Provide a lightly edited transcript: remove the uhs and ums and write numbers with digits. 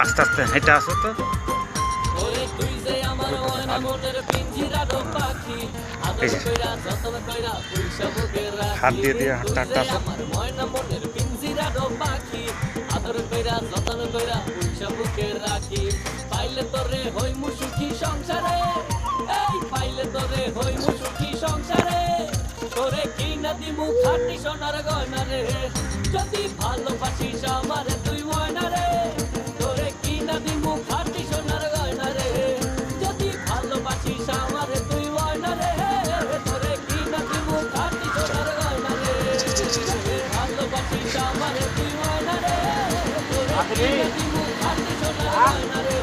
আস্তে আস্তে হেঁটে আসো তো। এই যে হাত দিয়ে দিয়ে হাতটা হাতটা আসো। আদর কইরা যতন কইরা পুইসা বুকে রাখি পাইলে তোরে হইমু সুখী সংসারে এই পাইলে তোরে হইমু সুখী সংসারে তোরে কিনা দিমু খাটি সোনার গয়না রে যদি ভালোবাসিস আমারে তুই ময়না রে তোরে কিনা দিমু খাটি সোনার গয়না রে যদি ভালোবাসিস আমারে তুই ময়না রে তোরে কিনা দিমু খাটি সোনার গয়না রে ভালোবাসিস আমারে তুই ময়না রে তোরে কিনা দিমু খাটি সোনার গয়না রে